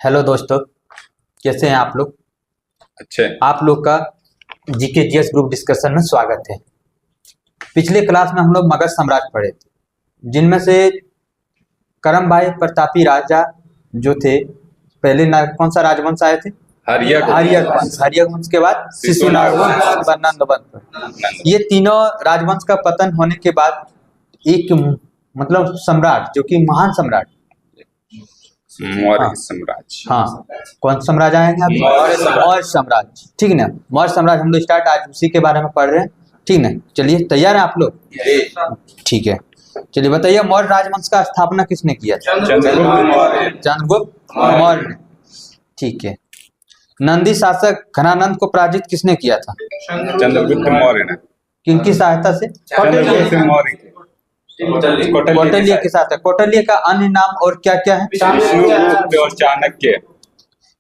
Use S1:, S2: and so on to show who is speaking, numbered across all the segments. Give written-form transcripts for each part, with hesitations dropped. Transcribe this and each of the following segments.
S1: Hello दोस्तों, कैसे हैं आप लोग?
S2: अच्छे।
S1: आप लोग का जीके जीएस ग्रुप डिस्कशन में स्वागत है। पिछले क्लास में हम लोग मगध साम्राज्य पढ़े थे, जिनमें से करम भाई प्रतापी राजा जो थे, पहले कौन सा राजवंश आए थे? हर्यक वंश के बाद शिशुनाग वंश, नंद वंश। ये तीनों राजवंश का पतन होने के बाद एक मतलब सम्राट, जो कि महान सम्राट,
S2: मौर्य साम्राज्य।
S1: हाँ, कौन साम्राज्य आएंगे अभी? मौर्य साम्राज्य। ठीक ना, मौर्य साम्राज्य हम लोग स्टार्ट आज उसी के बारे में पढ़ रहे हैं। ठीक ना, चलिए तैयार हैं आप लोग? ठीक है, चलिए बताइए, मौर्य राजवंश का स्थापना किसने किया था? चंद्रगुप्त मौर्य ने। ठीक है। नंदी शासक घनानंद को पराजित किसने किया था?
S2: चंद्रगुप्त मौर्य ने।
S1: किनकी सहायता से?
S2: चंद्रगुप्त मौर्य
S1: कौटिल्य के साथ है। कौटिल्य का अन्य नाम और क्या क्या है?
S2: विष्णुगुप्त और चाणक्य।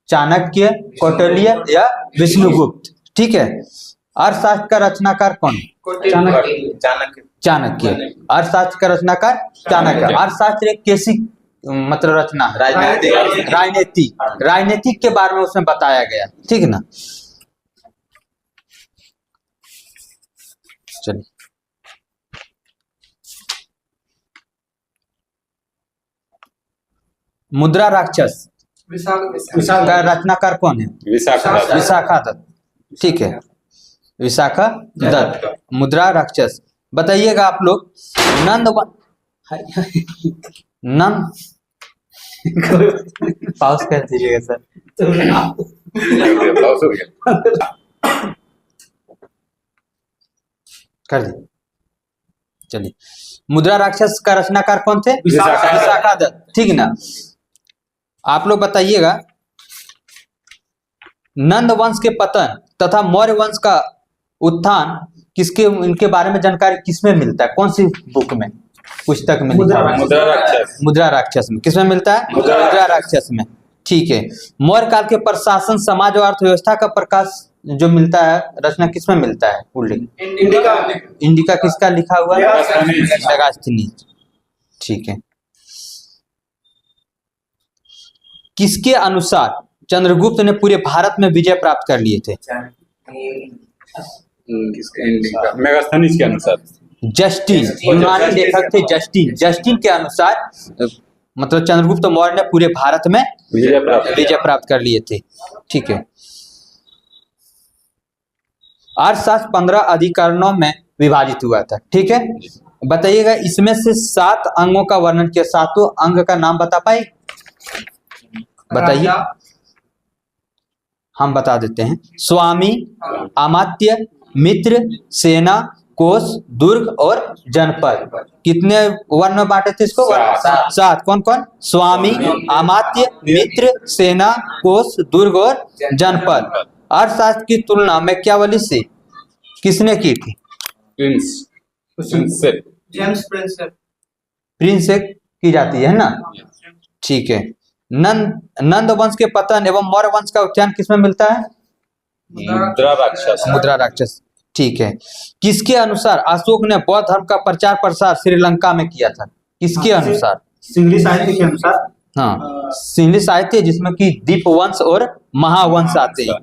S1: चाणक्य, कौटिल्य या विष्णुगुप्त। ठीक है। अर्थशास्त्र का रचनाकार कौन? चाणक्य। अर्थशास्त्र का रचनाकार चाणक्य। अर्थशास्त्र एक कैसी मतलब रचना है? राजनीतिक के बारे में उसमें बताया गया। ठीक है ना। चलिए, मुद्रा राक्षस का रचनाकार कौन है? विशाखा दत्त। ठीक है, विशाखा दत्त। मुद्रा राक्षस। बताइएगा आप लोग, नंद पाउस कर दीजिएगा सर। कर दी। चलिए, मुद्रा राक्षस का रचनाकार कौन थे? विशाखा दत्त। ठीक है ना। आप लोग बताइएगा, नंद वंश के पतन तथा मौर्य वंश का उत्थान किसके, इनके बारे में जानकारी किसमें मिलता है? कौन सी बुक में, पुस्तक में? मुद्रा राक्षस में। किसमें मिलता है? मुद्रा राक्षस में। ठीक है। मौर्य काल के प्रशासन, समाज और अर्थव्यवस्था का प्रकाश जो मिलता है, रचना किसमें मिलता है? उल्लेख इंडिका किसका लिखा हुआ है? मेगास्थनीज। ठीक है। किसके अनुसार चंद्रगुप्त ने पूरे भारत में विजय प्राप्त कर लिए थे?
S2: मेगास्थनीज के अनुसार।
S1: जस्टिन, यूनानी लेखक थे जस्टिन के अनुसार मतलब चंद्रगुप्त मौर्य ने पूरे भारत में विजय प्राप्त कर लिए थे। ठीक है। अर्थशास्त्र 15 अधिकरणों में विभाजित हुआ था। ठीक है। बताइएगा, इसमें से 7 अंगों का वर्णन किया। 7 अंग का नाम बता पाए? बताइए। हम बता देते हैं। स्वामी, अमात्य, मित्र, सेना, कोष, दुर्ग और जनपद। कितने वर्ण में बांटे थे इसको? 7। कौन कौन? स्वामी, अमात्य, मित्र, सेना, कोष, दुर्ग और जनपद। अर्थशास्त्र की तुलना मैकियावेली से किसने की थी? प्रिंस से की जाती है ना। ठीक है। नंद वंश के पतन एवं मौर्य वंश का उत्थान किसमें मिलता है? मुद्रा राक्षस। ठीक है। किसके अनुसार अशोक ने बौद्ध धर्म का प्रचार प्रसार श्रीलंका में किया था? किसके अनुसार?
S3: सिंगली साहित्य के अनुसार।
S1: हाँ, सिंगली साहित्य, जिसमें कि दीपवंश और महावंश आते हैं।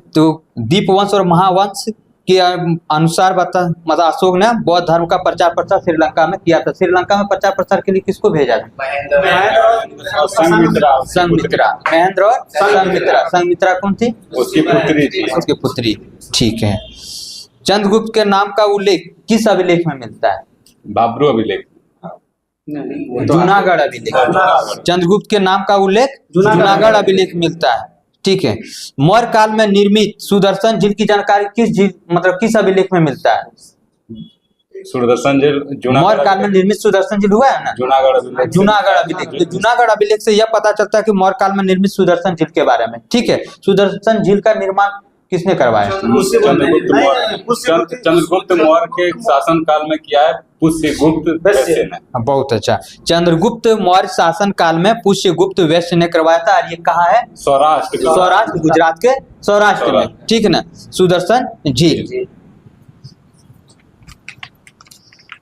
S1: तो दीपवंश और महावंश के अनुसार मतलब अशोक ने बौद्ध धर्म का प्रचार प्रसार श्रीलंका में किया था। श्रीलंका में प्रचार प्रसार के लिए किसको भेजा था? संघमित्रा। महेंद्र और संघमित्रा। संघमित्रा कौन थी? उसकी पुत्री। ठीक है। चंद्रगुप्त के नाम का उल्लेख किस अभिलेख में मिलता है?
S2: बाबरू अभिलेख।
S1: जूनागढ़ अभिलेख। चंद्रगुप्त के नाम का उल्लेख जूनागढ़ अभिलेख मिलता है। ठीक है। मौर्य काल में निर्मित सुदर्शन झील की जानकारी किस झील मतलब किस अभिलेख में मिलता है?
S2: सुदर्शन झील
S1: मौर्य काल में निर्मित सुदर्शन झील हुआ है ना, जूनागढ़ अभिलेख। तो जूनागढ़ अभिलेख से यह पता चलता है कि मौर्य काल में निर्मित सुदर्शन झील के बारे में। ठीक है। सुदर्शन झील का निर्माण किसने करवाया?
S2: चंद्रगुप्त मौर्य के शासन काल में किया है पुष्यगुप्त वैश्य ने।
S1: बहुत अच्छा। चंद्रगुप्त मौर्य शासन काल में पुष्यगुप्त वैश्य ने करवाया था। और ये कहाँ है? सौराष्ट्र, गुजरात के सौराष्ट्र में। ठीक है ना। सुदर्शन झील।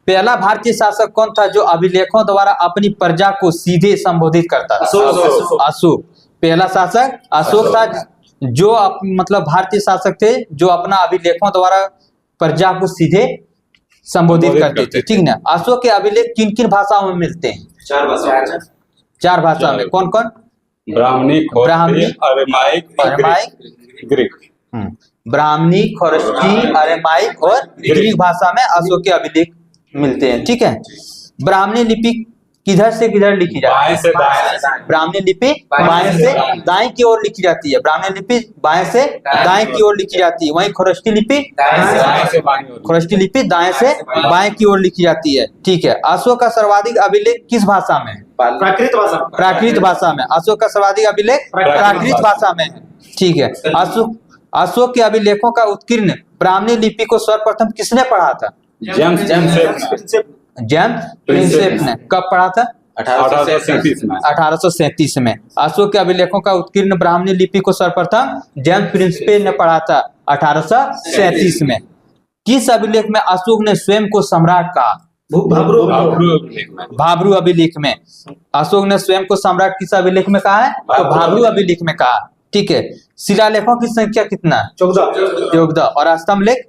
S1: पहला भारतीय शासक कौन था जो अभिलेखों द्वारा अपनी प्रजा को सीधे संबोधित करता था? अशोक। पहला शासक अशोक था, जो मतलब भारतीय शासक थे जो अपना अभिलेखों द्वारा प्रजा को सीधे संबोधित करते थे। ठीक ना। अशोक के अभिलेख किन किन भाषाओं में मिलते हैं?
S3: 4 भाषा।
S1: 4 भाषा में। कौन कौन?
S2: ब्राह्मणी,
S1: ब्राह्मणी,
S2: अरेमाइक, ग्रीक।
S1: ब्राह्मणी, खरोष्टी, अरेमाइक और ग्रीक भाषा में अशोक के अभिलेख मिलते हैं। ठीक है। ब्राह्मणी लिपि किधर से किधर लिखी जाती है? ब्राह्मणी लिपि बाएं से दाएं की ओर लिखी जाती है। ब्राह्मणी लिपि बाएं से दाएं की ओर लिखी जाती है। वहीं खरोष्टी लिपि दाएं से बाएं की ओर लिखी जाती है। ठीक है। अशोक का सर्वाधिक अभिलेख किस भाषा में है?
S3: प्राकृत भाषा।
S1: प्राकृत भाषा में। अशोक का सर्वाधिक अभिलेख प्राकृत भाषा में है। ठीक है। अशोक के अभिलेखों का उत्कीर्ण ब्राह्मणी लिपि को सर्वप्रथम किसने पढ़ा था? जेम्स प्रिंसेप ने। कब पढ़ा था? 1837 में। अशोक के अभिलेखों का उत्कीर्ण ब्राह्मणी लिपि को सर्वप्रथम जेम्स प्रिंसेप ने पढ़ा था 1837 में। किस अभिलेख में अशोक ने स्वयं को सम्राट कहा? भाब्रू अभिलेख में। अशोक ने स्वयं को सम्राट किस अभिलेख में कहा है? तो भाब्रू अभिलेख में कहा। ठीक है। शिलालेखों की संख्या कितना? 14। और स्तंभ लेख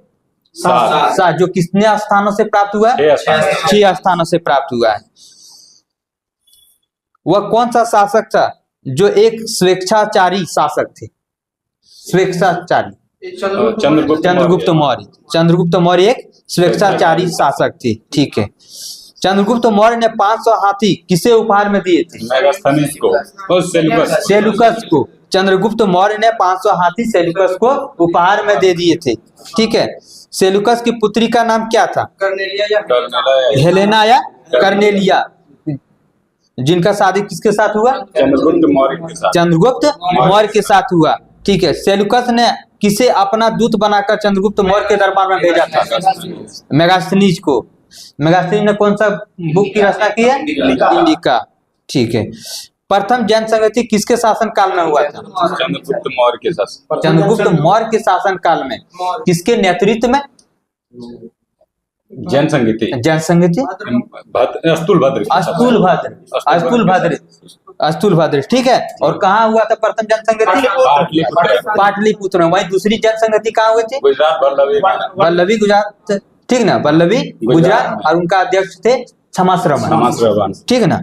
S1: 7, जो कितने स्थानों से प्राप्त हुआ है? 6 स्थानों से प्राप्त हुआ है। वह कौन सा शासक था जो एक स्वेच्छाचारी शासक थे? स्वेच्छाचारी चंद्रगुप्त मौर्य। चंद्रगुप्त मौर्य एक स्वेच्छाचारी शासक थे। ठीक है। चंद्रगुप्त मौर्य ने 500 हाथी किसे उपहार में दिए थे? सेलुकस को। चंद्रगुप्त मौर्य ने 500 हाथी सेलुकस को उपहार में दे दिए थे। ठीक है। सेलुकस की पुत्री का नाम क्या था? हेलेना या कर्नेलिया। जिनका शादी किसके साथ हुआ? चंद्रगुप्त मौर्य के साथ हुआ। ठीक है। सेलुकस ने किसे अपना दूत बनाकर चंद्रगुप्त मौर्य के दरबार में भेजा था? मेगास्थनीज को। मेगास्थनीज ने कौन सा बुक की रचना की है? इंडिका। ठीक है। प्रथम जैन संगति किसके शासन काल में हुआ था?
S2: चंद्रगुप्त मौर्य के शासन।
S1: चंद्रगुप्त मौर्य के शासन काल में। किसके नेतृत्व में?
S2: जैन संगति।
S1: अस्तुल भद्र। ठीक है। और कहाँ हुआ था प्रथम जन संगति? पाटलिपुत्र में। वहीं दूसरी जन संगति कहाँ हुई थी? वल्लभी गुजरात। ठीक ना। वल्लभी गुजरात। और उनका अध्यक्ष थे क्षमाश्रवण। ठीक है ना।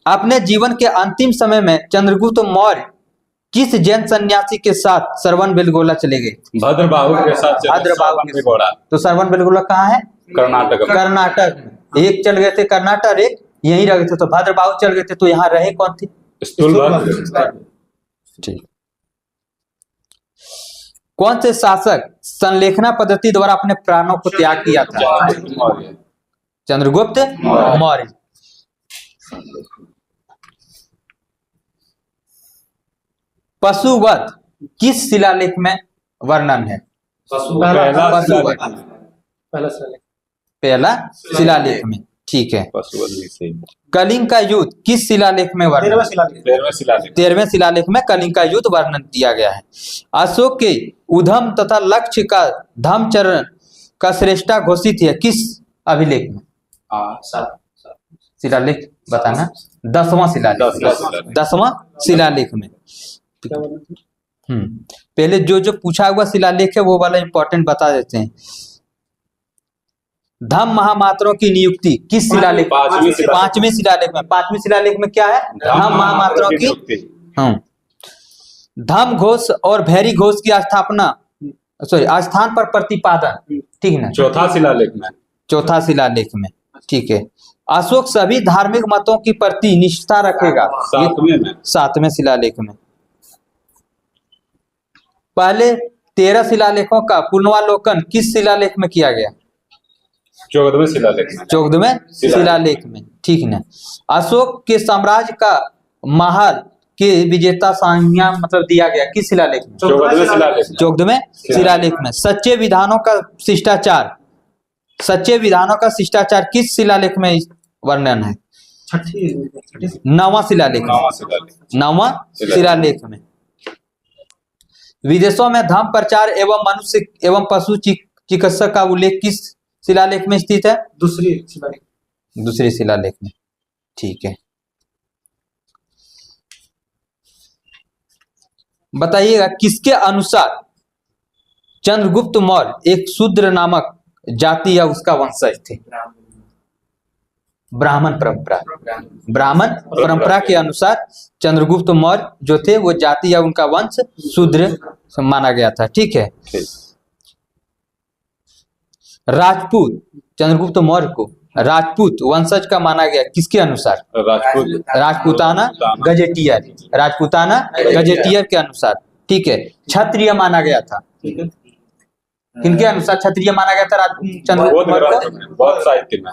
S1: अपने जीवन के अंतिम समय में चंद्रगुप्त मौर्य किस जैन सन्यासी के साथ श्रवण बेलगोला चले गए?
S2: भद्रबाहु के साथ।
S1: तो श्रवण बेलगोला कहाँ है? कर्नाटक में। एक चल गए थे कर्नाटक, एक यहीं रह गए थे। तो भद्रबाहु चल गए थे, तो यहाँ रहे कौन थे? ठीक। कौन से शासक संलेखना पद्धति द्वारा अपने प्राणों को त्याग किया था? चंद्रगुप्त मौर्य। पशुवध किस शिलालेख में वर्णन है? पहला शिलालेख में। ठीक है। कलिंग का युद्ध किस शिलालेख में वर्णन? 13वें शिलालेख में कलिंग का युद्ध वर्णन दिया गया है। अशोक के उधम तथा लक्ष्य का धम्मचरण का श्रेष्ठता घोषित है किस अभिलेख में? शिलालेख बताना। 10वां शिलालेख। 10वां शिलालेख में। पहले जो पूछा हुआ शिलालेख है वो वाला इंपॉर्टेंट बता देते हैं। धम्म महामात्रों की नियुक्ति किस शिलालेख? 5वें शिलालेख में। 5वें शिलालेख में क्या है? धम्म महामात्रों की। धम्म घोष और भैरी घोष की स्थापना स्थान पर प्रतिपादन। ठीक है ना। चौथा शिलालेख में। ठीक है। अशोक सभी धार्मिक मतों की प्रति निष्ठा रखेगा 7वें शिलालेख में। पहले 13 शिलालेखों का पुनर्वालोकन किस शिलालेख में किया गया? 14वें शिलालेख में। ठीक है। अशोक के साम्राज्य का महल के विजेता संज्ञा मतलब दिया गया किस शिलालेख में? 14वें शिलालेख में। सच्चे विधानों का शिष्टाचार किस शिलालेख में वर्णन है? 9वां शिलालेख में। विदेशों में धर्म प्रचार एवं मनुष्य एवं पशु चिकित्सक का उल्लेख किस शिलालेख में स्थित है? दूसरे शिलालेख में। ठीक है। बताइएगा किसके अनुसार चंद्रगुप्त मौर्य एक शूद्र नामक जाति या उसका वंशज थे? ब्राह्मण परंपरा के अनुसार चंद्रगुप्त मौर्य जो थे वो जाति या उनका वंश शूद्र माना गया था। ठीक है। राजपूत चंद्रगुप्त मौर्य को राजपूत वंशज का माना गया किसके अनुसार? राजपूताना गजेटियर के अनुसार। ठीक है। क्षत्रिय माना गया था किनके अनुसार क्षत्रिय माना गया था? चंद्रगुप्त मौर्य को
S2: बौद्ध साहित्य में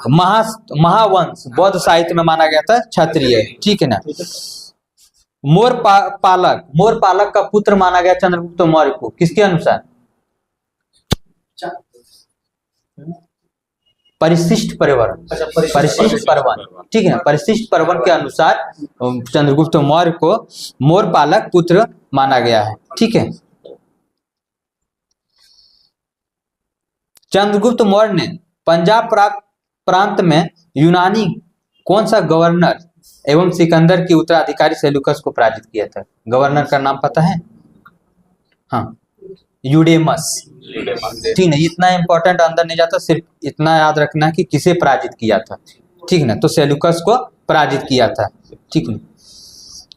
S1: महावंश बौद्ध साहित्य में माना गया था क्षत्रिय। ठीक है ना। मोर पालक का पुत्र माना गया चंद्रगुप्त मौर्य को किसके अनुसार? परिशिष्ट परिवर्ण। ठीक है ना। परिशिष्ट परिवर्ण के अनुसार चंद्रगुप्त मौर्य को मोर पालक पुत्र माना गया है। ठीक है। चंद्रगुप्त मौर्य ने पंजाब प्रांत में यूनानी कौन सा गवर्नर एवं सिकंदर के उत्तराधिकारी सेल्यूकस को पराजित किया था? गवर्नर का नाम पता है? हाँ, यूडेमस। ठीक है। इतना इंपॉर्टेंट अंदर नहीं जाता, सिर्फ इतना याद रखना है कि किसे पराजित किया था। ठीक है ना। तो सेल्यूकस को पराजित किया था। ठीक है।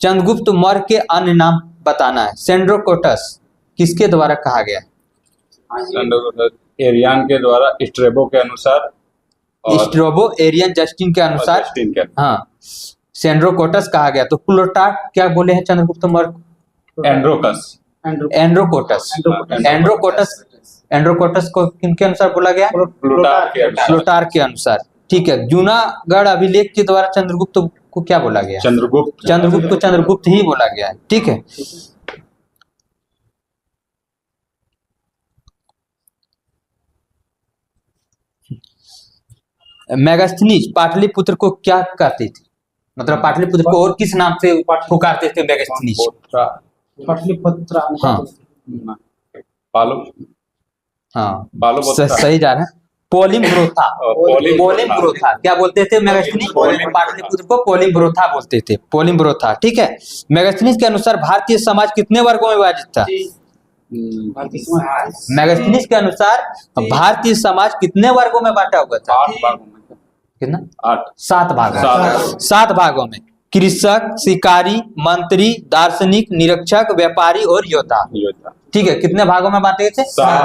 S1: चंद्रगुप्त मौर्य के अन्य नाम बताना है। सेंड्रोकोटस किसके द्वारा कहा गया?
S2: एरियन के द्वारा, स्ट्रेबो के अनुसार,
S1: स्ट्रोबो एरियन जस्टिन के अनुसार हाँ सेंड्रोकोटस कहा गया। तो प्लूटार्क क्या बोले हैं चंद्रगुप्त मौर्य? एंड्रोकोटस को किनके अनुसार बोला गया? प्लूटार्क के अनुसार। ठीक है। जूनागढ़ अभिलेख के द्वारा चंद्रगुप्त को क्या बोला गया? चंद्रगुप्त को चंद्रगुप्त ही बोला गया है। ठीक है। मेगास्थनीज पाटलिपुत्र को क्या कहते थे? मतलब पाटलिपुत्र को और किस नाम से पुकारते थे मेगास्थनीज? सही जा रहा है। पोलिम्ब्रोथा क्या बोलते थे मेगास्थनीज? पाटलिपुत्र को पोलिम्ब्रोथा बोलते थे। पोलिम्ब्रोथा। ठीक है। मेगास्थनीज के अनुसार भारतीय समाज कितने वर्गों में विभाजित था? मेगास्थनीज के अनुसार भारतीय समाज कितने वर्गों में बांटा हुआ था? कितना? 7 भागों में। कृषक, शिकारी, मंत्री, दार्शनिक, निरीक्षक, व्यापारी और योद्धा। ठीक है। कितने भागों में बांटे थे?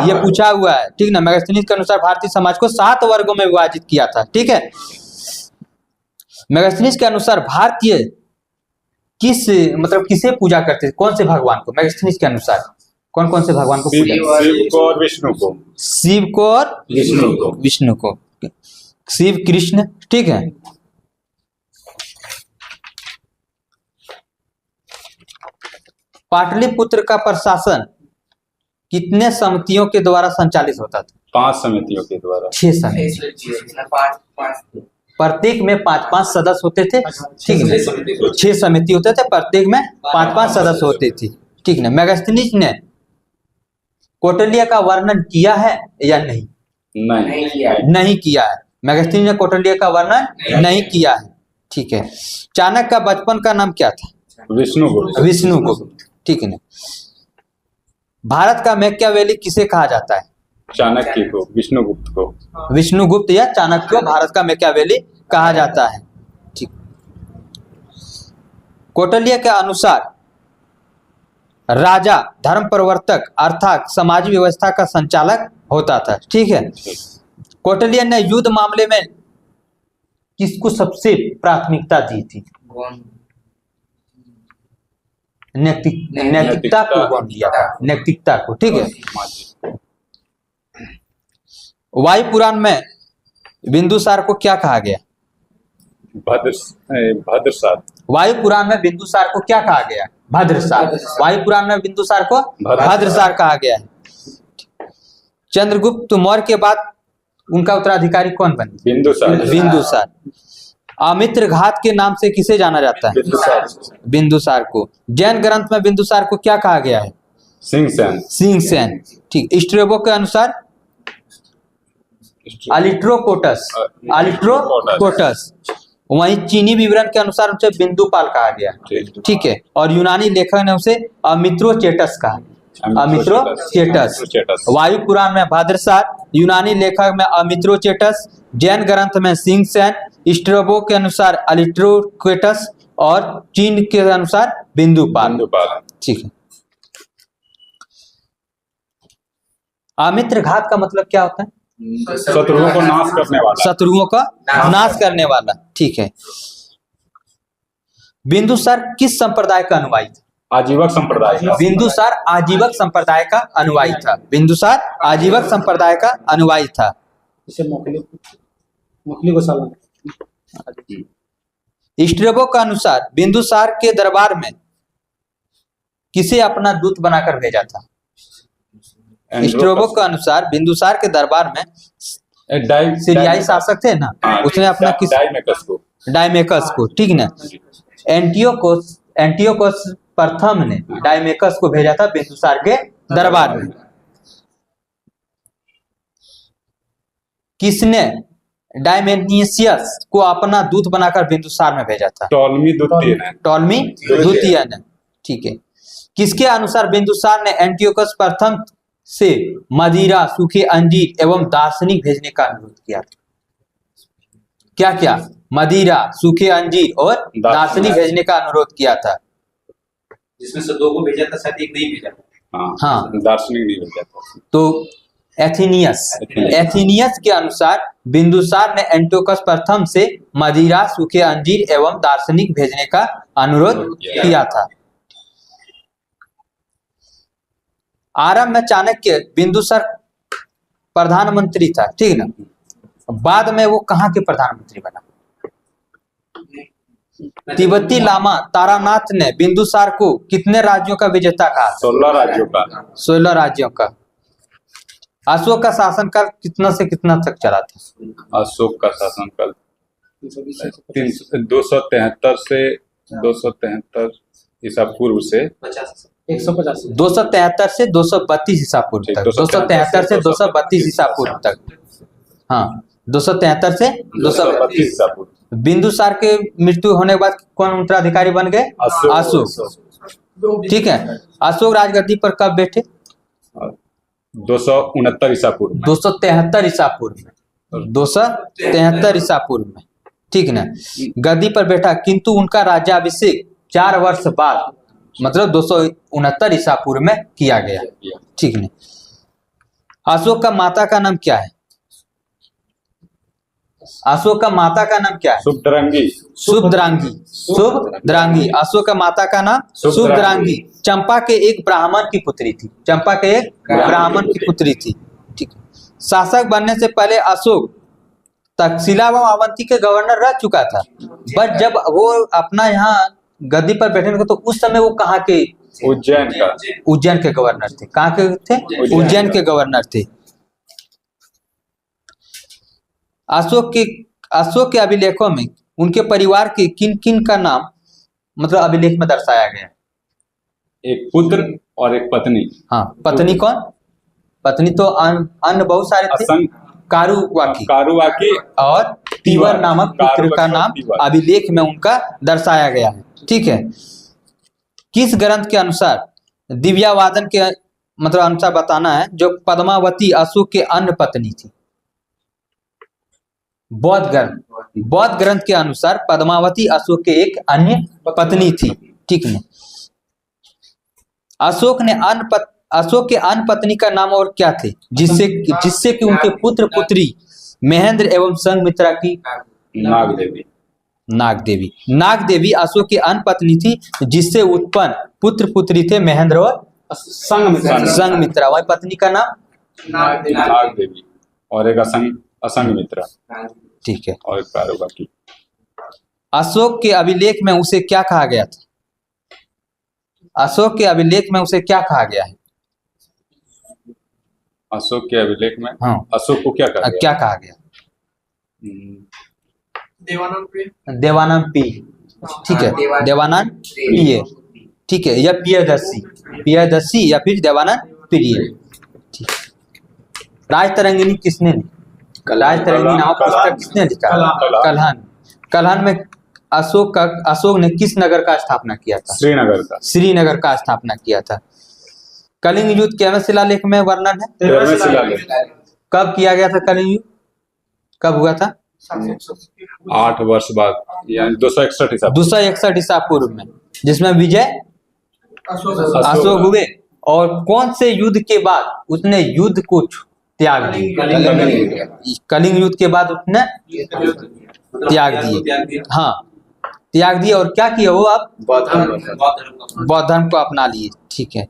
S1: ये पूछा हुआ है। ठीक ना। मेगास्थनीज के अनुसार भारतीय समाज को 7 वर्गों में विभाजित किया था। ठीक है। मेगास्थनीज के अनुसार भारतीय किसे पूजा करते थे? कौन से भगवान को? मेगास्थनीज के अनुसार कौन कौन से भगवान को?
S2: शिव को और विष्णु को।
S1: शिव को और विष्णु को। शिव, कृष्ण। ठीक है। पाटलिपुत्र का प्रशासन कितने समितियों के द्वारा संचालित होता था?
S2: 5 समितियों के द्वारा।
S1: 6 समिति। प्रत्येक में 5-5 सदस्य होते थे। ठीक है। 6 समिति होते थे, प्रत्येक में 5-5 सदस्य होते थे। ठीक है। मेगास्थनीज ने कौटिल्य का वर्णन किया है या नहीं? नहीं किया है। मेगास्थनीज ने कौटिल्य का वर्णन नहीं किया है। ठीक है। चाणक्य का बचपन का नाम क्या था? विष्णुगुप्त। ठीक है ना। भारत का मैकियावेली किसे कहा जाता है?
S2: चाणक्य को, विष्णुगुप्त को।
S1: विष्णुगुप्त या चाणक्य को भारत का मैकियावेली कहा जाता है। ठीक। कौटिल्य के अनुसार राजा धर्म प्रवर्तक अर्थात समाज व्यवस्था का संचालक होता था। ठीक है। कौटिल्य ने युद्ध मामले में किसको सबसे प्राथमिकता दी थी? नैतिकता को कौन दिया था? नैतिकता को। ठीक है। वायु पुराण में बिंदुसार को क्या कहा गया?
S2: भद्रसार।
S1: वायु पुराण में बिंदुसार को क्या कहा गया? भद्रसार। वायु पुराण में बिंदुसार को भद्रसार कहा गया है। चंद्रगुप्त मौर्य के बाद उनका उत्तराधिकारी कौन बने? बिंदुसार। अमित्र घात के नाम से किसे जाना जाता है? बिंदुसार को। जैन ग्रंथ में बिंदुसार को क्या कहा गया है? सिंहसेन। ठीक। स्ट्रेबो के अनुसार अलिट्रोकोटस। वहीं चीनी विवरण के अनुसार उसे बिंदुपाल कहा गया। ठीक है, और यूनानी लेखक ने उसे अमित्रोचेटस कहा। अमित्रोचेटस। वायु पुराण में भद्रसार, यूनानी लेखक में अमित्रोचेटस, जैन ग्रंथ में सिंगसेन, स्ट्रैबो के अनुसार अलिट्रोक्वेटस और चीन के अनुसार बिंदुपाल। ठीक है। अमित्र घात का मतलब क्या होता है?
S2: शत्रुओं को नाश करने वाला।
S1: शत्रुओं का नाश करने वाला। ठीक है। बिंदुसार किस संप्रदाय का अनुयायी था?
S2: आजीवक संप्रदाय का।
S1: बिंदुसार आजीवक संप्रदाय का अनुयायी था। बिंदुसार आजीवक संप्रदाय का अनुयायी था। स्ट्रैबो के अनुसार बिंदुसार के दरबार में किसे अपना दूत बनाकर भेजा था? स्ट्रैबो के अनुसार बिंदुसार के दरबार में सीरियाई शासक थे ना, उसने अपना किस डायमेकस को। ठीक ना। एंटियोकोस प्रथम ने डायमेकस को भेजा था बिंदुसार के दरबार में। किसने डायमेनियस को अपना दूत बनाकर बिंदुसार में भेजा था?
S2: टॉलमी
S1: द्वितीय ने। ठीक है। किसके अनुसार बिंदुसार ने एंटियोकस प्रथम से मदिरा, सूखे अंजीर एवं दार्शनिक भेजने का अनुरोध किया था? क्या क्या? मदिरा, सूखे अंजीर और दार्शनिक भेजने का अनुरोध किया था।
S3: जिसमें से 2 को भेजा था, शायद एक नहीं भेजा था।
S1: हाँ,
S2: दार्शनिक नहीं भेजा था।
S1: तो एथेनियस के अनुसार बिंदुसार ने एंटियोकस प्रथम से मदिरा, सूखे अंजीर एवं दार्शनिक भेजने का अनुरोध किया था। आरंभ में चाणक्य बिंदुसार प्रधानमंत्री था। ठीक ना। बाद में वो कहाँ के प्रधानमंत्री बना? तिब्बती लामा तारानाथ ने बिंदुसार को कितने राज्यों का विजेता कहा?
S2: 16 राज्यों का।
S1: 16 राज्यों का। अशोक का शासनकाल कितना से कितना तक चला था?
S2: अशोक का शासनकाल 273 से 273 ईसा पूर्व से
S1: 273 से 232 ईसा पूर्व तक। 273 से 232 ईसा पूर्व तक। हाँ, 273 से 232 ईसा पूर्व। बिंदुसार के मृत्यु होने के बाद कौन उत्तराधिकारी बन गए? अशोक। ठीक है। अशोक राजगद्दी पर कब बैठे?
S2: 269 ईसा पूर्व।
S1: 273 ईसा पूर्व में। 273 ईसा पूर्व में। ठीक ना। गद्दी पर बैठा, किंतु उनका राज्याभिषेक 4 वर्ष बाद मतलब 269 ईसा पूर्व में किया गया। ठीक है। अशोक का माता का नाम क्या है? अशोक का माता का नाम क्या है? शुभद्रांगी। अशोक का माता का नाम शुभद्रांगी। चंपा के एक ब्राह्मण की पुत्री थी। चंपा के एक ब्राह्मण की पुत्री थी। ठीक है। शासक बनने से पहले अशोक तक्षशिला एवं अवंती के गवर्नर रह चुका था। बट जब वो अपना यहाँ गद्दी पर बैठे तो उस समय वो कहाँ के? उज्जैन के गवर्नर थे। कहाँ के थे? उज्जैन के गवर्नर थे। अशोक के अभिलेखों में उनके परिवार के किन किन का नाम मतलब अभिलेख में दर्शाया गया?
S2: एक पुत्र और एक पत्नी।
S1: हाँ, पत्नी कौन? पत्नी तो अन्य बहुत सारे थे। कारुवाकी और तीवर नामक पुत्र का नाम अभिलेख में उनका दर्शाया गया है। ठीक है। किस ग्रंथ के अनुसार दिव्यावादन के मतलब अनुसार बताना है जो पद्मावती अशोक के अन्य पत्नी थी? बौद्ध ग्रंथ के अनुसार पद्मावती अशोक के एक अन्य पत्नी थी। ठीक है। अशोक के अन्य पत्नी का नाम और क्या थे जिससे कि उनके पुत्र पुत्री महेंद्र एवं संघमित्रा की? नागदेवी अशोक की अन्य पत्नी थी जिससे उत्पन्न पुत्र पुत्री थे महेंद्र और संघमित्रा। वही पत्नी का नाम
S2: नागदेवी और एक असंघमित्रा।
S1: ठीक है।
S2: और कारुवाकी।
S1: अशोक के अभिलेख में उसे क्या कहा गया था? अशोक के अभिलेख में उसे क्या कहा गया है?
S2: अशोक के अभिलेख में
S1: हाँ,
S2: अशोक को क्या कहा
S1: गया? देवानंद पी। ठीक है। देवानंद प्रिय। ठीक है। या प्रियदर्शी या फिर देवानंद प्रिय। ठीक। राजतरंगिणी किसने लिखी? राजतरंगिणी नामक पुस्तक किसने लिखा? कल्हण। कलहन में अशोक ने किस नगर का स्थापना किया था?
S2: श्रीनगर का।
S1: श्रीनगर का स्थापना किया था। कलिंग युद्ध केवल शिलालेख में वर्णन है?
S2: 13वें शिलालेख।
S1: कब किया गया था कलिंग युद्ध? कब हुआ था?
S2: 8 वर्ष बाद, यानी 261 ईसा।
S1: 261 ईसा पूर्व में, जिसमें विजय अशोक हुए। और कौन से युद्ध के बाद उसने युद्ध को त्याग दिया? कलिंग युद्ध के बाद उसने त्याग दिए। हाँ, त्याग दिए। और क्या किया वो? अब बौद्ध धर्म को अपना लिए। ठीक है।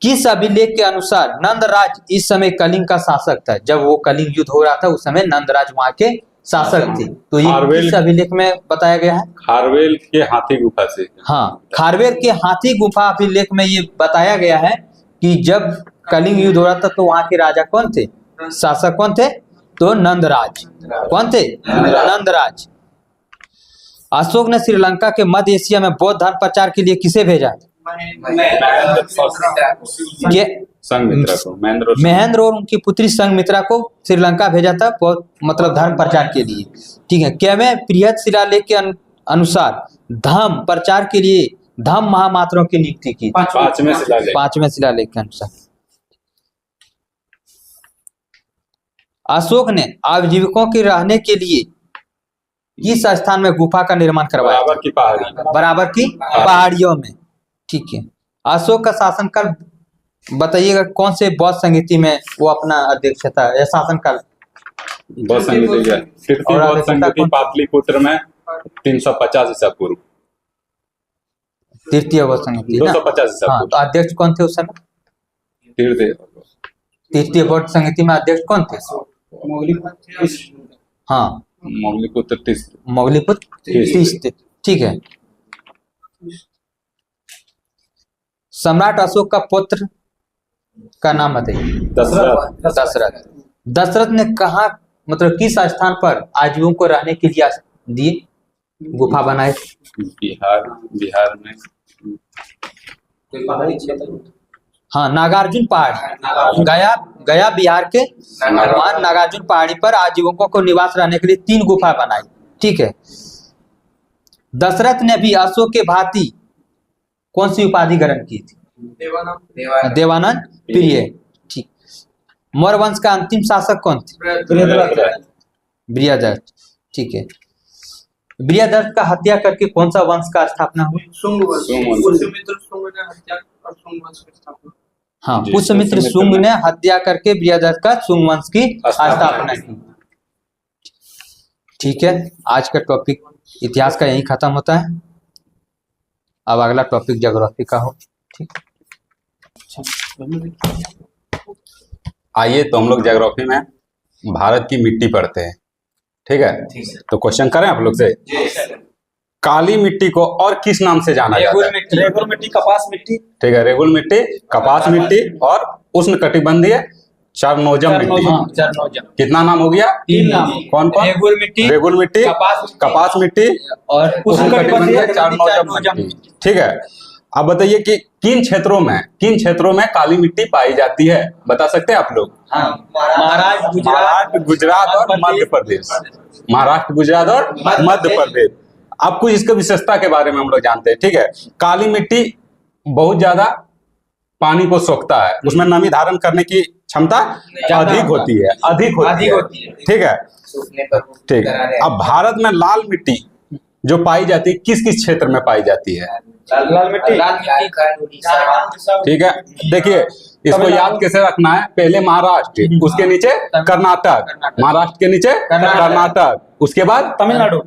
S1: किस अभिलेख के अनुसार नंदराज इस समय कलिंग का शासक था? जब वो कलिंग युद्ध हो रहा था उस समय नंदराज वहां के शासक थे। तो ये किस अभिलेख में बताया गया है?
S2: खारवेल के हाथी गुफा से।
S1: हाँ, खारवेल के हाथी गुफा अभिलेख में ये बताया गया है कि जब कलिंग युद्ध हो रहा था तो वहां के राजा कौन थे? शासक कौन थे? तो नंदराज। कौन थे? नंदराज। अशोक ने श्रीलंका के मध्य एशिया में बौद्ध धर्म प्रचार के लिए किसे भेजा? महेंद्र और उनकी पुत्री संघमित्रा को श्रीलंका भेजा था, मतलब धर्म प्रचार के लिए। ठीक है। केवल बृहद शिलालेख के अनुसार धर्म प्रचार के लिए धम्म महामात्रों की नियुक्ति की? 5वें शिलालेख के अनुसार। अशोक ने आजीविकों के रहने के लिए किस स्थान में गुफा का निर्माण करवाया? बराबर की पहाड़ियों में। ठीक है। अशोक का शासनकाल बताइएगा, कौन से बौद्ध संगीति में वो अपना अध्यक्ष था या शासनकाल?
S2: बौद्ध संगीति पाटलिपुत्र में 350 ईसा पूर्व।
S1: तृतीय बौद्ध संगीति
S2: 250 ईसा पूर्व।
S1: तो अध्यक्ष कौन थे उस समय? तृतीय बौद्ध संगीति में अध्यक्ष कौन थे? हाँ,
S2: मोगलीपुत्र
S1: तीस्त। ठीक है। सम्राट अशोक का पुत्र का नाम बताइए। दशरथ ने कहा, मतलब किस स्थान पर आजीवों को रहने के लिए दिए गुफा बनाए?
S2: बिहार में
S3: कोई पहाड़ी क्षेत्र?
S1: हाँ, नागार्जुन पहाड़ी। गया बिहार के नागार्जुन पहाड़ी पर आजीवकों को निवास रहने के लिए 3 गुफा बनाई। ठीक है। दशरथ ने भी अशोक के भांति कौन सी उपाधि ग्रहण की थी? देवानंद प्रिय। ठीक। मौर्य वंश का अंतिम शासक कौन थे? बृहदर्थ। ठीक है। बृहदर्थ का हत्या करके कौन सा वंश का स्थापना हुई? हाँ, पुष्यमित्र शुंग ने हत्या करके बृहदर्थ का शुंग वंश की स्थापना की। ठीक है। आज का टॉपिक इतिहास का यही खत्म होता है। अब अगला टॉपिक ज्योग्राफी का हो। ठीक।
S2: आइए, तो हम लोग ज्योग्राफी में भारत की मिट्टी पढ़ते हैं। ठीक है। तो क्वेश्चन करें आप लोग से। काली मिट्टी को और किस नाम से जाना जाता है?
S3: रेगुल मिट्टी, कपास मिट्टी।
S2: ठीक है। रेगुल मिट्टी, कपास मिट्टी और उष्णकटिबंधीय चरनोजम मिट्टी। कितना नाम हो गया?
S1: 3 नाम।
S2: कौन कौन? रेगुल मिट्टी, कपास मिट्टी और उष्णकटिबंधीय चरनोजम मिट्टी। ठीक है। अब बताइए कि किन क्षेत्रों में काली मिट्टी पाई जाती है? बता सकते हैं आप लोग?
S3: महाराष्ट्र,
S2: गुजरात और मध्य प्रदेश। महाराष्ट्र, गुजरात और मध्य प्रदेश। अब कुछ इसके विशेषता के बारे में हम लोग जानते हैं। ठीक है। काली मिट्टी बहुत ज्यादा पानी को सोखता है, उसमें नमी धारण करने की क्षमता अधिक होती है। ठीक है। ठीक। अब भारत में लाल मिट्टी जो पाई जाती है किस किस क्षेत्र में पाई जाती है?
S3: लाल मिट्टी।
S2: ठीक है। देखिए, इसको याद कैसे रखना है? पहले महाराष्ट्र, उसके नीचे कर्नाटक, महाराष्ट्र के नीचे कर्नाटक, उसके बाद तमिलनाडु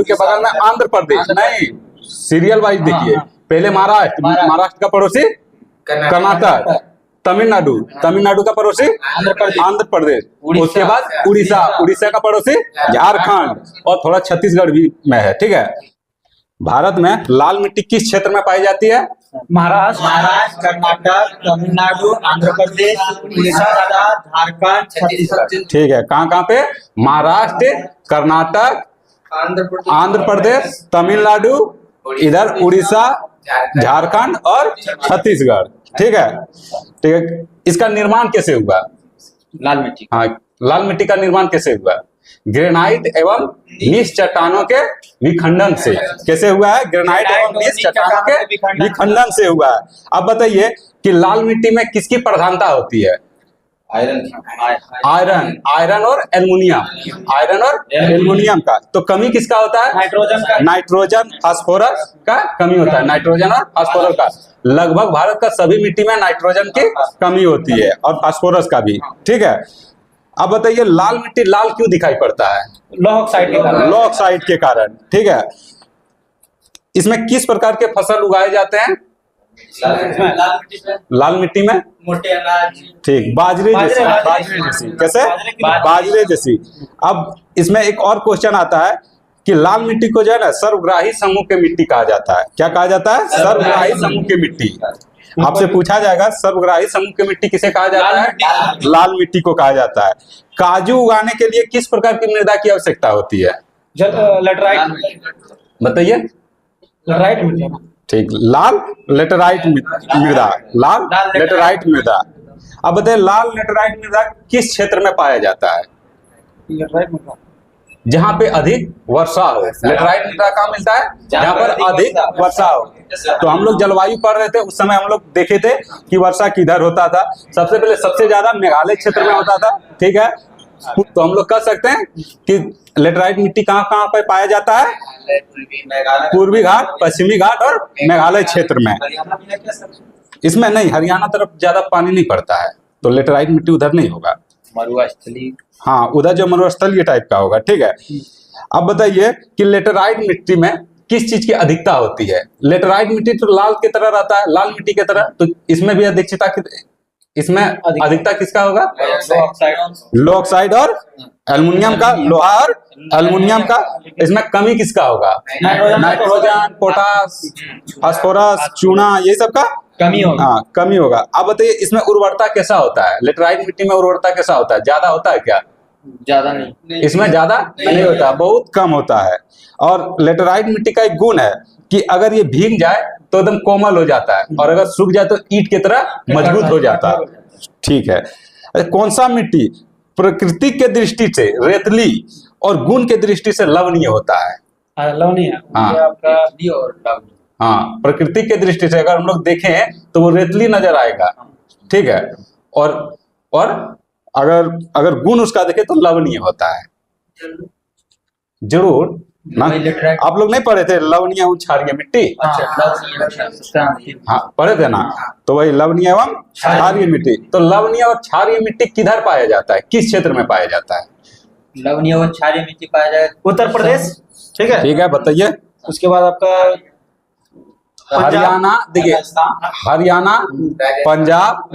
S2: के बगल में आंध्र प्रदेश। नहीं, सीरियल वाइज देखिए। पहले महाराष्ट्र का पड़ोसी कर्नाटक, तमिलनाडु का पड़ोसी आंध्र प्रदेश, उसके बाद उड़ीसा का पड़ोसी झारखंड और थोड़ा छत्तीसगढ़ भी में है। ठीक है। भारत में लाल मिट्टी किस क्षेत्र में पाई जाती है?
S3: महाराष्ट्र, कर्नाटक, तमिलनाडु, आंध्र प्रदेश, उड़ीसा, झारखंड, छत्तीसगढ़।
S2: ठीक है। कहाँ पे? महाराष्ट्र, कर्नाटक, आंध्र प्रदेश, तमिलनाडु, इधर उड़ीसा, झारखंड और छत्तीसगढ़। ठीक है। ठीक है। इसका निर्माण कैसे हुआ?
S3: लाल मिट्टी।
S2: हाँ, लाल मिट्टी का निर्माण कैसे हुआ? ग्रेनाइट एवं नीच चट्टानों के विखंडन से। कैसे हुआ है? ग्रेनाइट एवं नीच चट्टानों के विखंडन से हुआ है। अब बताइए कि लाल मिट्टी में किसकी प्रधानता होती है? आयरन, आयरन और एल्युमिनियम, आयरन और एल्युमिनियम का। तो कमी किसका होता है?
S3: नाइट्रोजन का।
S2: नाइट्रोजन फास्फोरस का कमी होता है, नाइट्रोजन और फास्फोरस का। लगभग भारत का सभी मिट्टी में नाइट्रोजन की कमी होती है और फास्फोरस का भी। ठीक है, अब बताइए लाल मिट्टी लाल क्यों दिखाई पड़ता है?
S3: लौह ऑक्साइड के कारण।
S2: लौह ऑक्साइड के कारण। ठीक है, इसमें किस प्रकार के फसल उगाए जाते हैं? लाल मिट्टी में
S3: मोटे अनाज।
S2: ठीक, बाजरे जैसी, बाजरे जैसी। कैसे? बाजरे जैसी। अब इसमें एक और क्वेश्चन आता है कि लाल मिट्टी को जो है ना सर्वग्राही समूह की मिट्टी कहा जाता है। क्या कहा जाता है? सर्वग्राही समूह की मिट्टी। आपसे पूछा जाएगा सर्वग्राही समूह की मिट्टी किसे कहा जाता है? लाल मिट्टी को कहा जाता है। काजू उगाने के लिए किस प्रकार की मृदा की आवश्यकता होती है?
S3: लेटराइट।
S2: बताइए।
S3: लेटराइट मिट्टी।
S2: ठीक, लाल लेटराइट मृदा, लाल लेटराइट मृदा। अब बताइए लाल लेटराइट मृदा किस क्षेत्र में पाया जाता है?
S3: लेटराइट मिट्टी
S2: जहाँ पे अधिक वर्षा हो। लेटराइट मृदा कहाँ मिलता है? जहाँ पर अधिक वर्षा हो। तो हम लोग जलवायु पढ़ रहे थे, उस समय हम लोग देखे थे कि वर्षा किधर होता था। सबसे पहले सबसे ज्यादा मेघालय क्षेत्र में होता था। ठीक है, तो हम लोग कह सकते हैं कि लेटराइट मिट्टी कहाँ कहाँ पर पाया जाता है? पूर्वी घाट, पश्चिमी घाट और मेघालय क्षेत्र में। इसमें नहीं, हरियाणा तरफ ज्यादा पानी नहीं पड़ता है, तो लेटराइट मिट्टी उधर नहीं होगा।
S3: मरुस्थली।
S2: हाँ, उधर जो मरुस्थलीय टाइप का होगा। ठीक है, अब बताइए कि लेटराइट मिट्टी में किस चीज की अधिकता होती है? लेटराइट मिट्टी तो लाल की तरह रहता है, लाल मिट्टी की तरह, तो इसमें भी अधिकता इसमें अधिकता किसका होगा? लो ऑक्साइड और एल्युमिनियम का, लोहा और एल्युमिनियम का। इसमें कमी किसका होगा? नाइट्रोजन, पोटास, फास्फोरस, चूना, ये सब का
S3: कमी होगा।
S2: हाँ, कमी होगा। अब बताइए इसमें उर्वरता कैसा होता है? लेटराइट मिट्टी में उर्वरता कैसा होता है? ज्यादा होता है क्या?
S3: ज्यादा नहीं।
S2: इसमें ज्यादा नहीं होता, बहुत कम होता है। और लेटराइट मिट्टी का एक गुण है कि अगर ये भीग जाए तो एकदम कोमल हो जाता है, और अगर सूख जाए तो ईंट की तरह मजबूत हो जाता है। ठीक है, कौन सा मिट्टी प्रकृति के दृष्टि से रेतली और गुण के दृष्टि से लवणीय होता है?
S3: लवणीय।
S2: हाँ।
S3: आपका
S2: हाँ, प्रकृति के दृष्टि से अगर हम लोग देखें तो वो रेतली नजर आएगा। ठीक है, और अगर गुण उसका देखें तो लवणीय होता है। जरूर ना, आप लोग नहीं पढ़े थे लवणीय एवं क्षारीय मिट्टी? हाँ, पढ़े थे ना। तो वही लवणीय एवं क्षारीय मिट्टी। तो लवणीय और क्षारीय मिट्टी किधर पाया जाता है? किस क्षेत्र में पाया जाता है?
S3: लवणीय और क्षारीय मिट्टी पाया जाए उत्तर प्रदेश। ठीक है,
S2: ठीक है, बताइए।
S3: उसके बाद आपका
S2: हरियाणा, देखिए हरियाणा, पंजाब,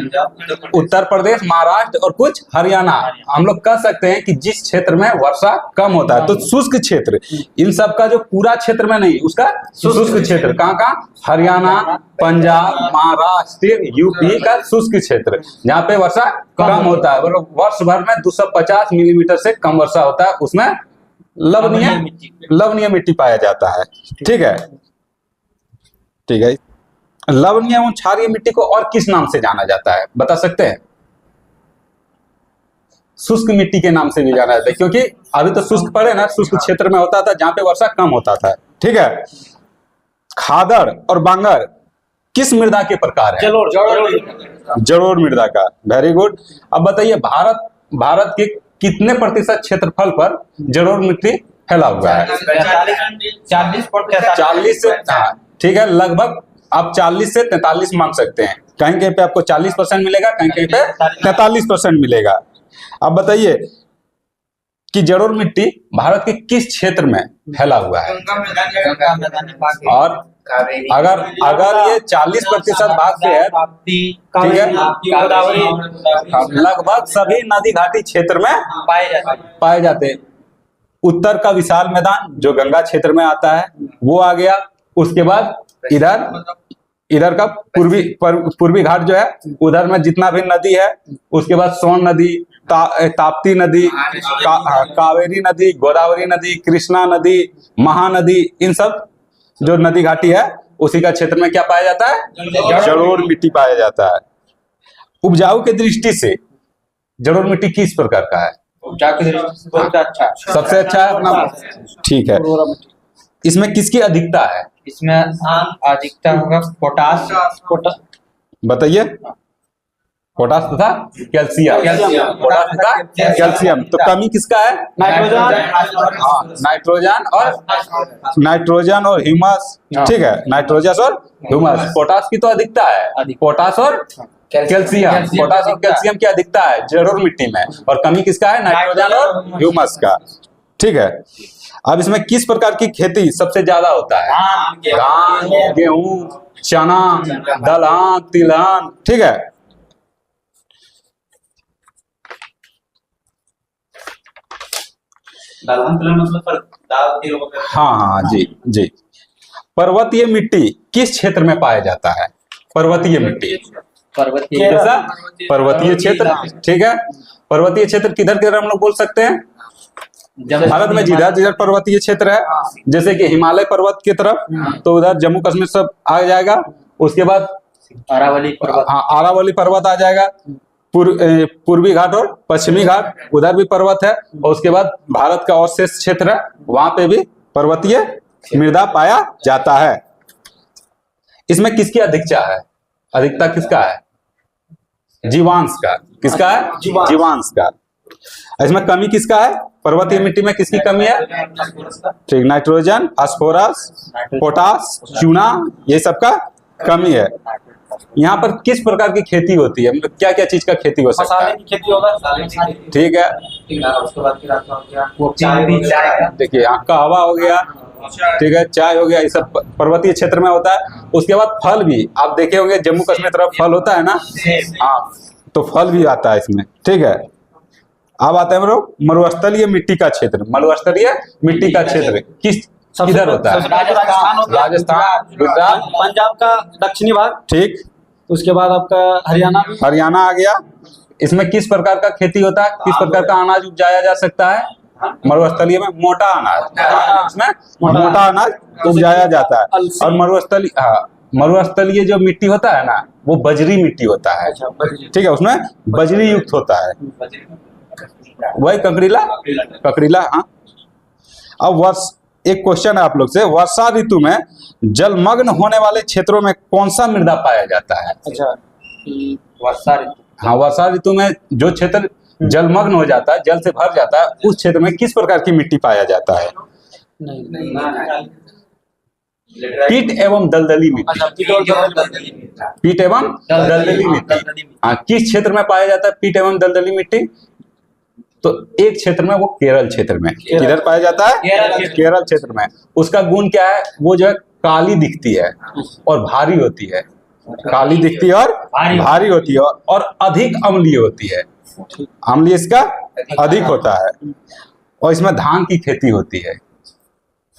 S2: उत्तर प्रदेश, महाराष्ट्र और कुछ हरियाणा। हम लोग कह सकते हैं कि जिस क्षेत्र में वर्षा कम होता है, तो शुष्क क्षेत्र, इन सब का जो पूरा क्षेत्र में नहीं, उसका शुष्क क्षेत्र कहाँ कहाँ? हरियाणा, पंजाब, महाराष्ट्र, यूपी का शुष्क क्षेत्र, जहाँ पे वर्षा कम होता है। वर्ष भर में 250 मिलीमीटर से कम वर्षा होता है, उसमें लवणीय मिट्टी पाया जाता है। ठीक है, ठीक है। लवणीय एवं क्षारीय मिट्टी को और किस नाम से जाना जाता है, बता सकते हैं? शुष्क मिट्टी के नाम से भी जाना जाता है, क्योंकि अभी तो शुष्क पड़े ना, शुष्क क्षेत्र में होता था जहां पे वर्षा कम होता था। ठीक है, खादड़ और बांगर किस मृदा के प्रकार है? जलोढ़ मृदा का। Very good. अब बताइए भारत के कितने प्रतिशत क्षेत्रफल पर जलोढ़ मिट्टी फैला हुआ है? 40 से, ठीक है, लगभग आप 40 से 43 मान सकते हैं। कहीं कहीं पे आपको 40% मिलेगा, कहीं कहीं पे 43% मिलेगा। अब बताइए कि जलोढ़ मिट्टी भारत के किस क्षेत्र में फैला हुआ है? और अगर ये 40% भाग से है, ठीक है, लगभग सभी नदी घाटी क्षेत्र में पाए जाते हैं। उत्तर का विशाल मैदान जो गंगा क्षेत्र में आता है वो आ गया। उसके बाद इधर का पूर्वी घाट जो है, उधर में जितना भी नदी है, उसके बाद सोन नदी, ताप्ती नदी, कावेरी नदी, गोदावरी नदी, कृष्णा नदी, महानदी, इन सब जो नदी घाटी है उसी का क्षेत्र में क्या पाया जाता है? जलोढ़ मिट्टी पाया जाता है। उपजाऊ के दृष्टि से जलोढ़ मिट्टी किस प्रकार का है?
S1: उपजाऊ की दृष्टि से सबसे अच्छा है।
S2: सबसे अच्छा है अपना, ठीक है। इसमें किसकी अधिकता है?
S1: इसमें अधिकता होगा पोटास।
S2: बताइए। पोटास तथा कैल्शियम, पोटास तथा कैल्शियम। तो कमी किसका है? नाइट्रोजन और ह्यूमस, ठीक है, नाइट्रोजन और ह्यूमस। पोटास की तो अधिकता है, पोटास और कैल्शियम, पोटास और कैल्शियम की अधिकता है जरूर मिट्टी में, और कमी किसका है? नाइट्रोजन और ह्यूमस का, ठीक है। अब इसमें किस प्रकार की खेती सबसे ज्यादा होता है? धान, गेहूं, चना, दलहन, तिलहन, ठीक है। हाँ, जी। पर्वतीय मिट्टी किस क्षेत्र में पाया जाता है? पर्वतीय मिट्टी, पर्वतीय क्षेत्र, ठीक है। पर्वतीय क्षेत्र किधर किधर हम लोग बोल सकते हैं? भारत में जिधर जिधर पर्वतीय क्षेत्र है, जैसे कि हिमालय पर्वत की तरफ, तो उधर जम्मू कश्मीर सब आ जाएगा। उसके बाद
S1: अरावली पर्वत,
S2: हाँ, अरावली पर्वत आ जाएगा। पूर्वी घाट और पश्चिमी घाट, उधर भी पर्वत है। और उसके बाद भारत का और शेष क्षेत्र है, वहां पे भी पर्वतीय मृदा पाया जाता है। इसमें किसकी अधिकता है? अधिकता किसका है? जीवांश का। किसका है? जीवांश का। इसमें कमी किसका है? पर्वतीय मिट्टी में किसकी कमी है? ठीक, नाइट्रोजन, फास्फोरस, पोटास, चूना, ये सब का कमी है। यहाँ पर किस प्रकार की खेती होती है? मतलब क्या क्या चीज का खेती हो सकता है?
S1: मसाले की खेती होगा,
S2: ठीक है।
S1: उसके बाद फिर आपका हो गया
S2: देखिए, यहाँ कहवा हो गया, ठीक है, चाय हो गया, ये सब पर्वतीय क्षेत्र में होता है। उसके बाद फल भी आप देखे होंगे, जम्मू कश्मीर तरफ फल होता है ना, हाँ, तो फल भी आता है इसमें, ठीक है। अब आते हैं हम लोग मरुस्थलीय मिट्टी का क्षेत्र। मरुस्थलीय मिट्टी का क्षेत्र किधर होता है? राजस्थान, गुजरात,
S4: पंजाब का दक्षिणी भाग,
S2: ठीक।
S4: उसके बाद आपका
S2: हरियाणा आ गया। इसमें किस प्रकार का खेती होता है? किस प्रकार का अनाज उपजाया जा सकता है? मरुस्थलीय में मोटा अनाज, इसमें मोटा अनाज उपजाया जाता है। और मरुस्थलीय जो मिट्टी होता है ना, वो बजरी मिट्टी होता है, ठीक है, उसमें बजरी युक्त होता है, वही ककड़ीला। हाँ। अब एक क्वेश्चन है आप लोग से, वर्षा ऋतु में जलमग्न होने वाले क्षेत्रों में कौन सा मृदा पाया जाता है?
S4: अच्छा,
S1: वर्षा ऋतु,
S2: हाँ, वर्षा ऋतु में जो क्षेत्र जलमग्न हो जाता है, जल से भर जाता है, उस क्षेत्र में किस प्रकार की मिट्टी पाया जाता है? पीट एवं दलदली मिट्टी। पीट एवं दलदली मिट्टी, हाँ, किस क्षेत्र में पाया जाता है पीट एवं दलदली मिट्टी? तो एक क्षेत्र में, वो केरल क्षेत्र में। किधर पाया जाता है? केरल क्षेत्र में। उसका गुण क्या है? वो जो है काली दिखती है और भारी होती है, काली दिखती है और भारी होती है, और अधिक अम्लीय होती है। अम्लीय इसका अधिक होता है। और इसमें धान की खेती होती है।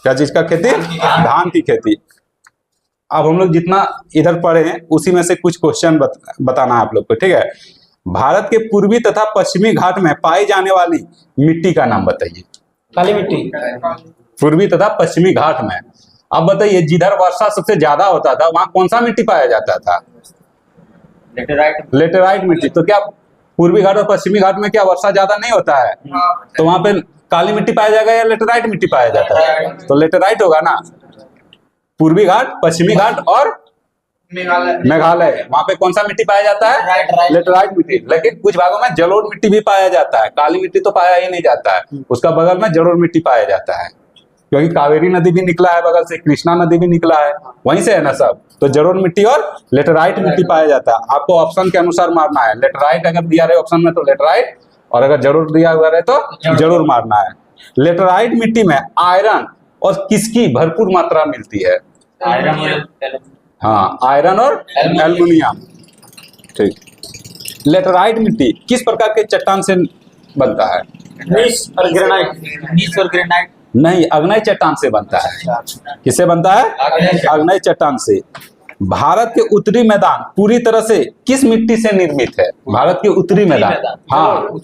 S2: क्या चीज का खेती? धान की खेती। अब हम लोग जितना इधर पढ़े हैं, उसी में से कुछ क्वेश्चन बताना है आप लोग को, ठीक है। भारत के पूर्वी तथा पश्चिमी घाट में पाई जाने वाली मिट्टी का नाम बताइए।
S4: काली मिट्टी,
S2: पूर्वी तथा पश्चिमी घाट में। अब बताइए, जिधर वर्षा सबसे ज्यादा होता था, वहां कौन सा मिट्टी पाया जाता था? लेटेराइट मिट्टी। तो क्या पूर्वी घाट और पश्चिमी घाट में क्या वर्षा ज्यादा नहीं होता है? तो वहां पे काली मिट्टी पाया जाएगा या लेटेराइट मिट्टी पाया जाता है? तो लेटेराइट होगा ना। पूर्वी घाट, पश्चिमी घाट और मेघालय, वहां पे कौन सा मिट्टी पाया जाता है? लेटेराइट मिट्टी। लेकिन कुछ भागों में जलोढ़ मिट्टी भी पाया जाता है, काली मिट्टी तो पाया ही नहीं जाता है। उसका बगल में जलोढ़ मिट्टी पाया जाता है, क्योंकि कावेरी नदी भी निकला है बगल से, कृष्णा नदी भी निकला है, वहीं से है ना सब। तो जलोढ़ मिट्टी और लेटेराइट मिट्टी पाया जाता है। आपको ऑप्शन के अनुसार मारना है। लेटेराइट अगर दिया रहे ऑप्शन में तो लेटेराइट, और अगर जरूर दिया हुआ रहे तो जरूर मारना है। लेटेराइट मिट्टी में आयरन और किसकी भरपूर मात्रा मिलती है? हाँ, आयरन और एल्युमिनियम, ठीक। लेटेराइट मिट्टी किस प्रकार के चट्टान से बनता है?
S4: नीस और ग्रेनाइट।
S2: नहीं, अग्नेय चट्टान से बनता है। किससे बनता है? अग्नेय चट्टान से। भारत के उत्तरी मैदान पूरी तरह से किस मिट्टी से निर्मित है? भारत के उत्तरी मैदान, हाँ,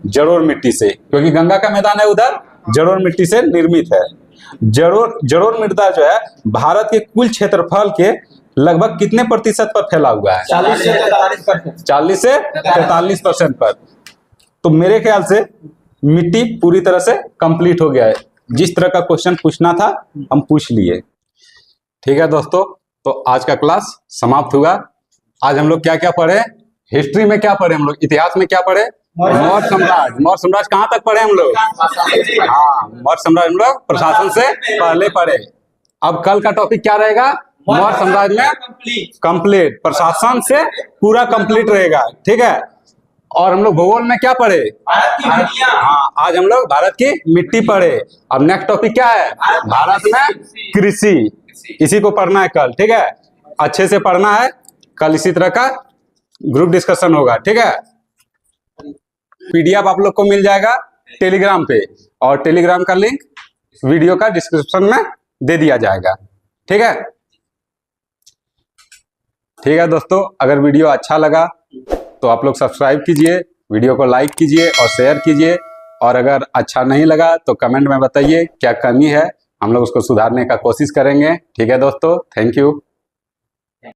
S2: जलोढ़ मिट्टी से, क्योंकि गंगा का मैदान है उधर, जलोढ़ मिट्टी से निर्मित है। जलोढ़ मृदा जो है भारत के कुल क्षेत्रफल के लगभग कितने प्रतिशत पर फैला हुआ है?
S4: 40 से 43%।
S2: 40 से 43% पर। तो मेरे ख्याल से मिट्टी पूरी तरह से कंप्लीट हो गया है। जिस तरह का क्वेश्चन पूछना था हम पूछ लिए। ठीक है दोस्तों, तो आज का क्लास समाप्त हुआ। आज हम लोग क्या क्या पढ़े? हिस्ट्री में क्या पढ़े हम लोग? इतिहास में क्या पढ़े? मौर्य साम्राज्य। मौर्य साम्राज्य कहाँ तक पढ़े हम लोग? हाँ, मौर्य साम्राज्य हम लोग प्रशासन से पहले पढ़े। अब कल का टॉपिक क्या रहेगा? मौर्य साम्राज्य में कंप्लीट, प्रशासन से पूरा कंप्लीट रहेगा। ठीक है। और हम लोग भूगोल में क्या पढ़े? हाँ, आज हम लोग भारत की मिट्टी पढ़े। अब नेक्स्ट टॉपिक क्या है? भारत में कृषि। इसी को पढ़ना है कल। ठीक है, अच्छे से पढ़ना है। कल इसी तरह का ग्रुप डिस्कशन होगा। ठीक है। पीडीएफ आप लोग को मिल जाएगा टेलीग्राम पे, और टेलीग्राम का लिंक वीडियो का डिस्क्रिप्शन में दे दिया जाएगा। ठीक है। ठीक है दोस्तों, अगर वीडियो अच्छा लगा तो आप लोग सब्सक्राइब कीजिए, वीडियो को लाइक कीजिए और शेयर कीजिए। और अगर अच्छा नहीं लगा तो कमेंट में बताइए क्या कमी है, हम लोग उसको सुधारने का कोशिश करेंगे। ठीक है दोस्तों, थैंक यू।